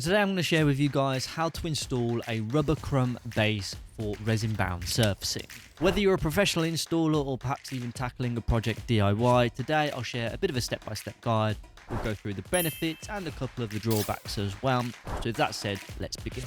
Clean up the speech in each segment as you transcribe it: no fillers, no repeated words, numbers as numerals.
Today I'm going to share with you guys how to install a rubber crumb base for resin bound surfacing. Whether you're a professional installer or perhaps even tackling a project DIY, today I'll share a bit of a step-by-step guide. We'll go through the benefits and a couple of the drawbacks as well. So with that said, let's begin.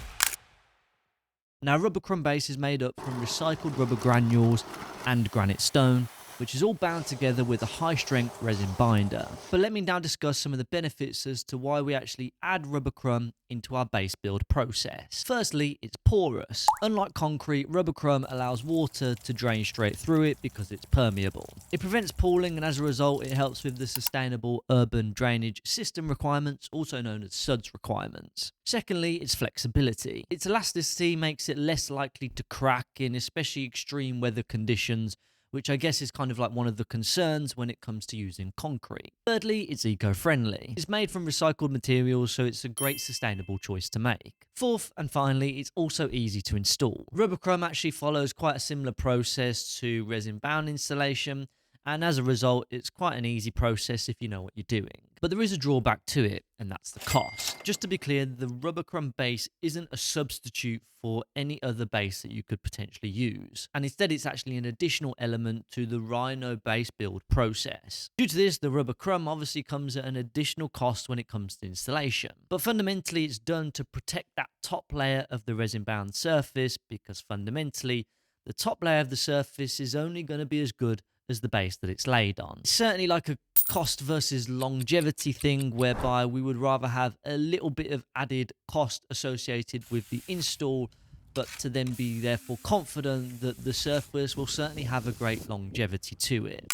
Now, rubber crumb base is made up from recycled rubber granules and granite stone, which is all bound together with a high-strength resin binder. But let me now discuss some of the benefits as to why we actually add rubber crumb into our base build process. Firstly, it's porous. Unlike concrete, rubber crumb allows water to drain straight through it because it's permeable. It prevents pooling, and as a result, it helps with the sustainable urban drainage system requirements, also known as SUDS requirements. Secondly, its flexibility. Its elasticity makes it less likely to crack in especially extreme weather conditions, which I guess is kind of like one of the concerns when it comes to using concrete. Thirdly, it's eco-friendly. It's made from recycled materials, so it's a great sustainable choice to make. Fourth and finally, it's also easy to install. Rubber crumb actually follows quite a similar process to resin-bound installation, and as a result, it's quite an easy process if you know what you're doing. But there is a drawback to it, and that's the cost. Just to be clear, the rubber crumb base isn't a substitute for any other base that you could potentially use, and instead it's actually an additional element to the Rhino base build process. Due to this, the rubber crumb obviously comes at an additional cost when it comes to installation, but fundamentally it's done to protect that top layer of the resin bound surface, because fundamentally the top layer of the surface is only going to be as good as the base that it's laid on. It's certainly like a cost versus longevity thing, whereby we would rather have a little bit of added cost associated with the install, but to then be therefore confident that the surface will certainly have a great longevity to it.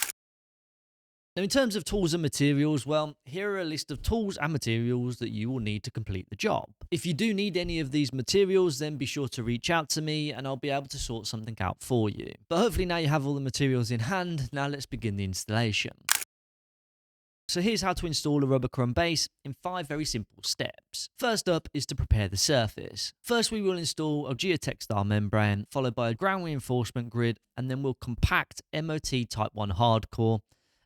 Now, in terms of tools and materials, well, here are a list of tools and materials that you will need to complete the job. If you do need any of these materials, then be sure to reach out to me and I'll be able to sort something out for you. But hopefully now you have all the materials in hand. Now let's begin the installation. So here's how to install a rubber crumb base in 5 very simple steps. First up is to prepare the surface. First, we will install a geotextile membrane, followed by a ground reinforcement grid, and then we'll compact MOT Type 1 hardcore.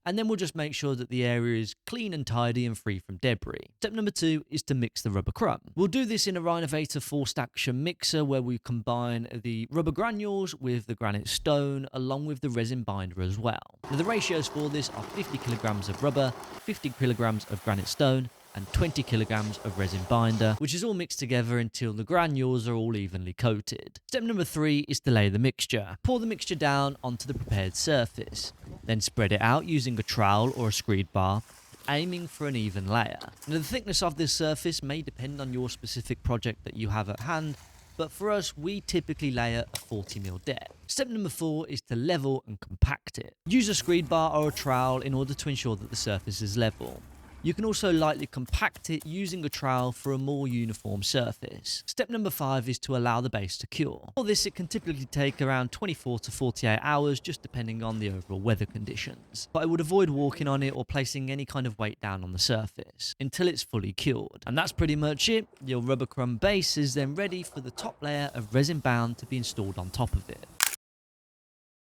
And then we'll just make sure that the area is clean and tidy and free from debris. Step number 2 is to mix the rubber crumb. We'll do this in a Rhino forced action mixer, where we combine the rubber granules with the granite stone along with the resin binder as well. Now, the ratios for this are 50 kilograms of rubber, 50 kilograms of granite stone, and 20 kilograms of resin binder, which is all mixed together until the granules are all evenly coated. Step number 3 is to lay the mixture. Pour the mixture down onto the prepared surface, then spread it out using a trowel or a screed bar, aiming for an even layer. Now, the thickness of this surface may depend on your specific project that you have at hand, but for us, we typically layer a 40mm depth. Step number 4 is to level and compact it. Use a screed bar or a trowel in order to ensure that the surface is level. You can also lightly compact it using a trowel for a more uniform surface. Step number 5 is to allow the base to cure. For this, it can typically take around 24 to 48 hours, just depending on the overall weather conditions. But I would avoid walking on it or placing any kind of weight down on the surface until it's fully cured. And that's pretty much it. Your rubber crumb base is then ready for the top layer of resin bound to be installed on top of it.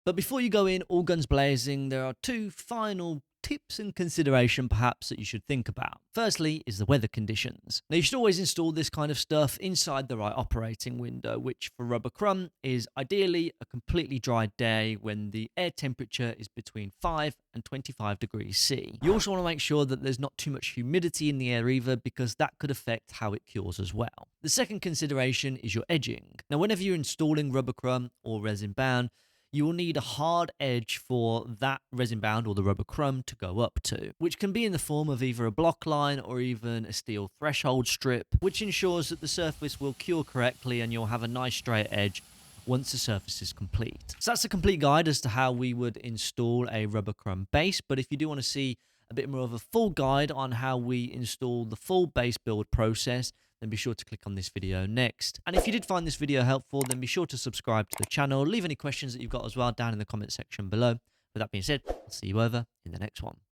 But before you go in all guns blazing, there are 2 final tips and consideration perhaps that you should think about. Firstly is the weather conditions. Now, you should always install this kind of stuff inside the right operating window, which for rubber crumb is ideally a completely dry day when the air temperature is between 5 and 25 degrees C. You also want to make sure that there's not too much humidity in the air either, because that could affect how it cures as well. The second consideration is your edging. Now, whenever you're installing rubber crumb or resin bound, you will need a hard edge for that resin bound or the rubber crumb to go up to, which can be in the form of either a block line or even a steel threshold strip, which ensures that the surface will cure correctly and you'll have a nice straight edge once the surface is complete. So that's a complete guide as to how we would install a rubber crumb base, but if you do want to see a bit more of a full guide on how we install the full base build process, then be sure to click on this video next. And if you did find this video helpful, then be sure to subscribe to the channel. Leave any questions that you've got as well down in the comment section below. With that being said, I'll see you over in the next one.